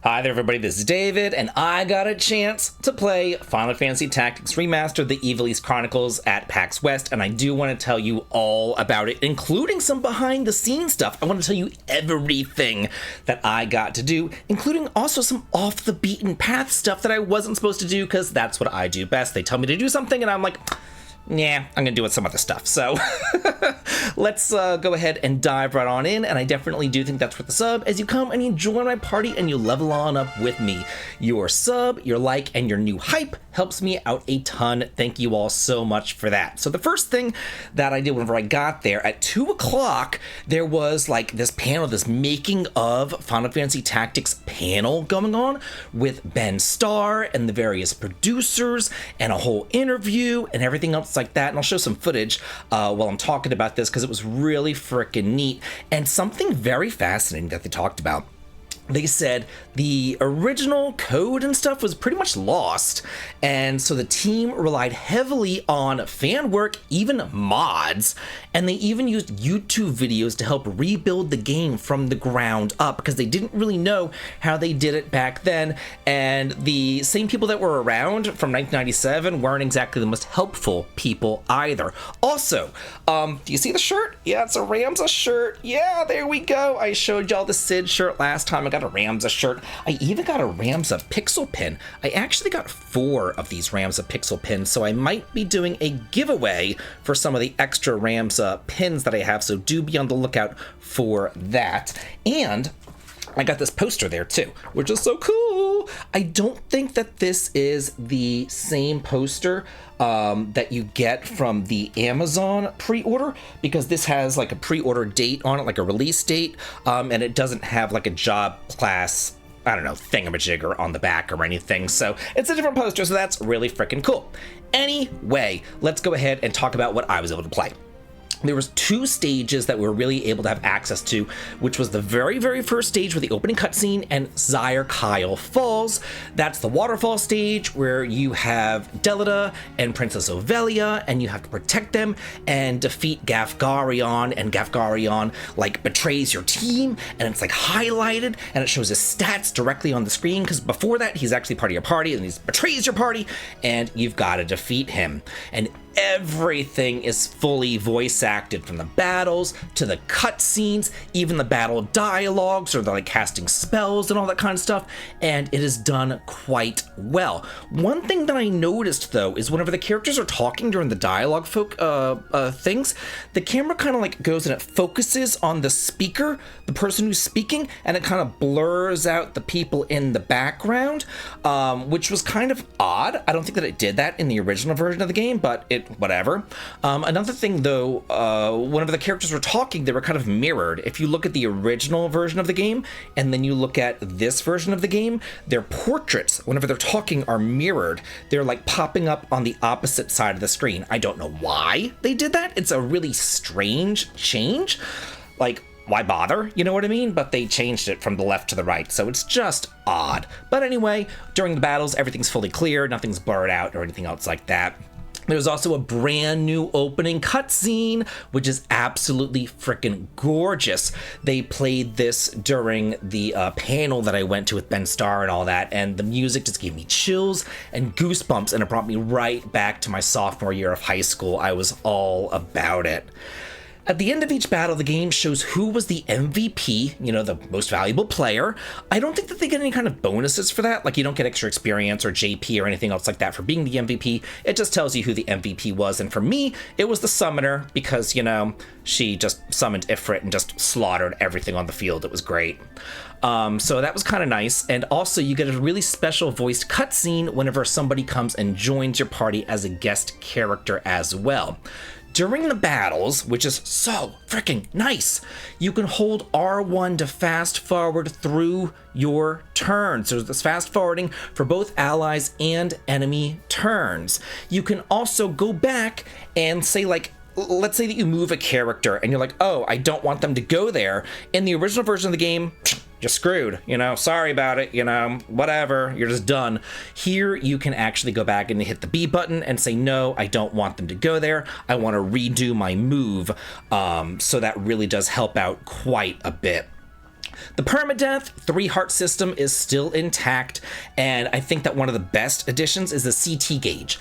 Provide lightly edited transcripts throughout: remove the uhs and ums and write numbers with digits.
Hi there everybody, this is David, and I got a chance to play Final Fantasy Tactics Remastered: The Evil East Chronicles at PAX West, and I do want to tell you all about it, including some behind the scenes stuff. I want to tell you everything that I got to do, including also some off the beaten path stuff that I wasn't supposed to do, because that's what I do best. They tell me to do something and I'm like, yeah, I'm gonna do some other stuff. So let's go ahead and dive right on in. And I definitely do think that's worth the sub as you come and you join my party and you level on up with me. Your sub, your like, and your new hype helps me out a ton. Thank you all so much for that. So the first thing that I did whenever I got there at 2 o'clock, there was like this panel, this making of Final Fantasy Tactics panel going on with Ben Starr and the various producers and a whole interview and everything else like that. And I'll show some footage while I'm talking about this because it was really freaking neat. And something very fascinating that they talked about. They said the original code and stuff was pretty much lost, and so the team relied heavily on fan work, even mods, and they even used YouTube videos to help rebuild the game from the ground up because they didn't really know how they did it back then, and the same people that were around from 1997 weren't exactly the most helpful people either. Also, do you see the shirt? Yeah, it's a Ramza shirt. Yeah, there we go. I showed y'all the Sid shirt last time. I got a Ramza shirt. I even got a Ramza pixel pin. I actually got 4 of these Ramza pixel pins, so I might be doing a giveaway for some of the extra Ramza pins that I have, so do be on the lookout for that. And I got this poster there too, which is so cool. I don't think that this is the same poster that you get from the Amazon pre-order, because this has like a pre-order date on it, like a release date, and it doesn't have like a job class, I don't know, thingamajigger on the back or anything. So it's a different poster, so that's really freaking cool. Anyway, let's go ahead and talk about what I was able to play. There was 2 stages that we were really able to have access to, which was the very first stage with the opening cutscene and Zyre Kyle Falls. That's the waterfall stage where you have Delita and Princess Ovelia, and you have to protect them and defeat Gafgarion, and Gafgarion like betrays your team, and it's like highlighted and it shows his stats directly on the screen, because before that he's actually part of your party and he betrays your party and you've got to defeat him. And everything is fully voice acted, from the battles to the cutscenes, even the battle dialogues, or the like casting spells and all that kind of stuff, and it is done quite well. One thing that I noticed though is whenever the characters are talking during the dialogue things, the camera kind of like goes and it focuses on the speaker, the person who's speaking, and it kind of blurs out the people in the background, which was kind of odd. I don't think that it did that in the original version of the game, but whatever. Another thing though, whenever the characters were talking, they were kind of mirrored. If you look at the original version of the game and then you look at this version of the game, their portraits, whenever they're talking, are mirrored. They're like popping up on the opposite side of the screen. I don't know why they did that. It's a really strange change. Like, why bother? You know what I mean? But they changed it from the left to the right, so it's just odd. But anyway, during the battles, everything's fully clear, nothing's blurred out or anything else like that. There's also a brand new opening cutscene, which is absolutely freaking gorgeous. They played this during the panel that I went to with Ben Starr and all that, and the music just gave me chills and goosebumps, and it brought me right back to my sophomore year of high school. I was all about it. At the end of each battle, the game shows who was the MVP, you know, the most valuable player. I don't think that they get any kind of bonuses for that. Like, you don't get extra experience or JP or anything else like that for being the MVP. It just tells you who the MVP was. And for me, it was the summoner, because, you know, she just summoned Ifrit and just slaughtered everything on the field. It was great. So that was kind of nice. And also you get a really special voiced cutscene whenever somebody comes and joins your party as a guest character as well. During the battles, which is so freaking nice, you can hold R1 to fast forward through your turns. So there's fast forwarding for both allies and enemy turns. You can also go back and say, like, let's say that you move a character and you're like, oh, I don't want them to go there. In the original version of the game, you're screwed, you know, sorry about it, you know, whatever, you're just done. Here, you can actually go back and hit the B button and say, no, I don't want them to go there. I want to redo my move. So that really does help out quite a bit. The permadeath 3-heart system is still intact, and I think that one of the best additions is the CT gauge.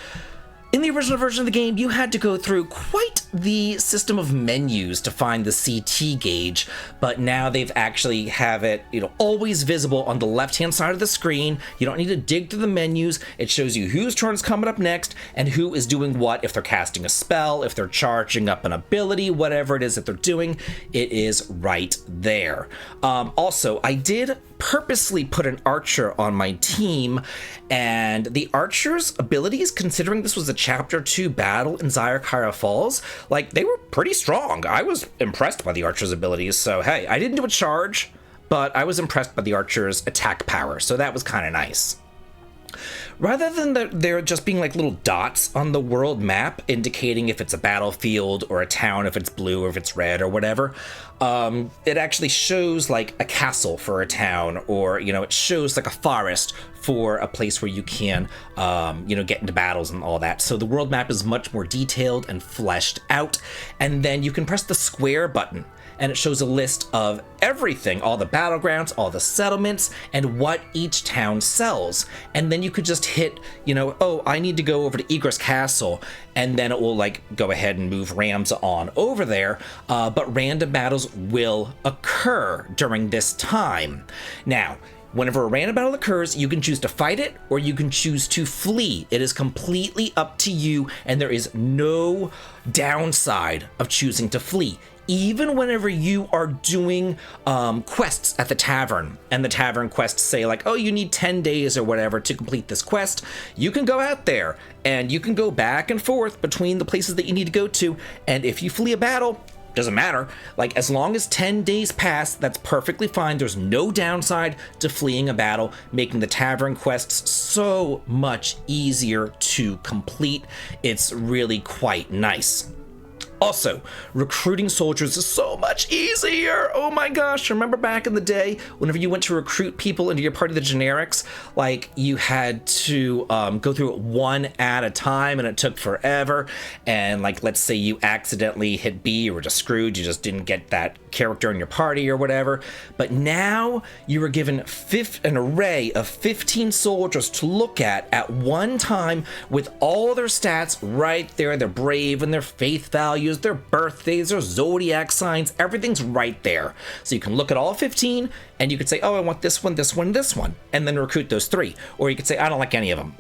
In the original version of the game, you had to go through quite the system of menus to find the CT gauge, but now they've actually have it, always visible on the left-hand side of the screen. You don't need to dig through the menus. It shows you whose turn is coming up next and who is doing what, if they're casting a spell, if they're charging up an ability, whatever it is that they're doing, it is right there. Also, I did purposely put an archer on my team, and the archer's abilities, considering this was a chapter 2 battle in Zyarkara Falls, they were pretty strong. I was impressed by the archer's abilities, so hey, I didn't do a charge, but I was impressed by the archer's attack power, so that was kind of nice. Rather than there just being little dots on the world map indicating if it's a battlefield or a town, if it's blue or if it's red or whatever, it actually shows a castle for a town, or it shows a forest for a place where you can get into battles and all that. So the world map is much more detailed and fleshed out, and then you can press the square button and it shows a list of everything, all the battlegrounds, all the settlements, and what each town sells. And then you could just hit, oh, I need to go over to Egress Castle, and then it will go ahead and move rams on over there, but random battles will occur during this time. Now, whenever a random battle occurs, you can choose to fight it or you can choose to flee. It is completely up to you, and there is no downside of choosing to flee. Even whenever you are doing quests at the tavern, and the tavern quests say oh, you need 10 days or whatever to complete this quest, you can go out there and you can go back and forth between the places that you need to go to, and if you flee a battle, doesn't matter. As long as 10 days pass, that's perfectly fine. There's no downside to fleeing a battle, making the tavern quests so much easier to complete. It's really quite nice. Also, recruiting soldiers is so much easier. Oh my gosh, remember back in the day, whenever you went to recruit people into your party, the generics, you had to go through it one at a time, and it took forever. And let's say you accidentally hit B, you were just screwed, you just didn't get that character in your party or whatever. But now you were given an array of 15 soldiers to look at one time, with all their stats right there, their brave and their faith values, their birthdays, their zodiac signs, everything's right there. So you can look at all 15 and you could say, oh, I want this one, this one, this one, and then recruit those 3. Or you could say, I don't like any of them.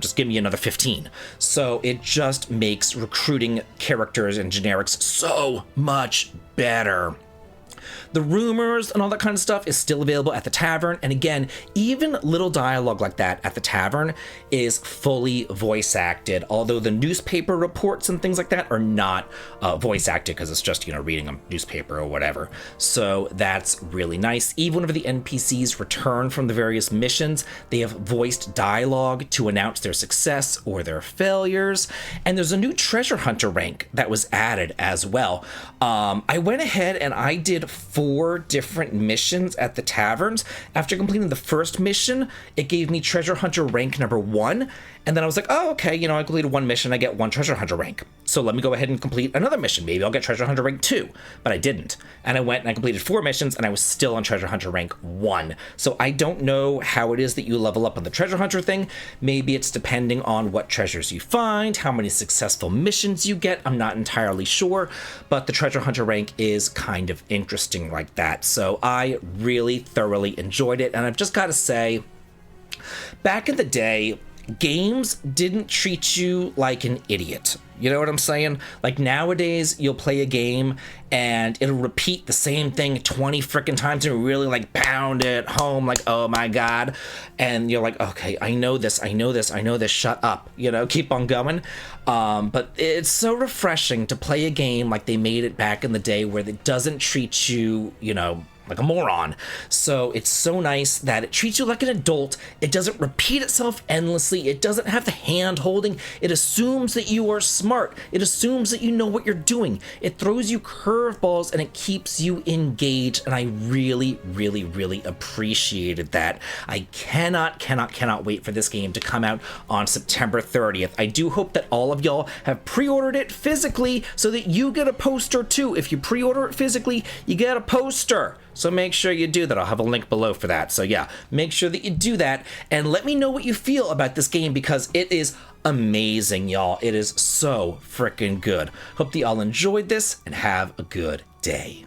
Just give me another 15. So it just makes recruiting characters and generics so much better. The rumors and all that kind of stuff is still available at the tavern, and again, even little dialogue like that at the tavern is fully voice acted, although the newspaper reports and things like that are not voice acted, because it's just reading a newspaper or whatever. So that's really nice. Even whenever the NPCs return from the various missions, they have voiced dialogue to announce their success or their failures. And there's a new treasure hunter rank that was added as well. I went ahead and I did 4 different missions at the taverns. After completing the first mission, it gave me treasure hunter rank number 1, and then I was like, oh, okay, I completed 1 mission, I get 1 treasure hunter rank, so let me go ahead and complete another mission. Maybe I'll get treasure hunter rank 2, but I didn't. And I went and I completed 4 missions, and I was still on treasure hunter rank 1. So I don't know how it is that you level up on the treasure hunter thing. Maybe it's depending on what treasures you find, how many successful missions you get. I'm not entirely sure, but the treasure hunter rank is kind of interesting like that. So I really thoroughly enjoyed it, and I've just got to say, back in the day, games didn't treat you like an idiot. You know what I'm saying? Nowadays, you'll play a game and it'll repeat the same thing 20 freaking times and really pound it home, oh my god. And you're okay, I know this, shut up, keep on going. But it's so refreshing to play a game like they made it back in the day, where it doesn't treat you, like a moron. So it's so nice that it treats you like an adult. It doesn't repeat itself endlessly. It doesn't have the hand holding. It assumes that you are smart. It assumes that you know what you're doing. It throws you curveballs and it keeps you engaged. And I really, really, really appreciated that. I cannot wait for this game to come out on September 30th. I do hope that all of y'all have pre-ordered it physically so that you get a poster too. If you pre-order it physically, you get a poster. So make sure you do that. I'll have a link below for that. So yeah, make sure that you do that and let me know what you feel about this game because it is amazing, y'all. It is so freaking good. Hope that y'all enjoyed this and have a good day.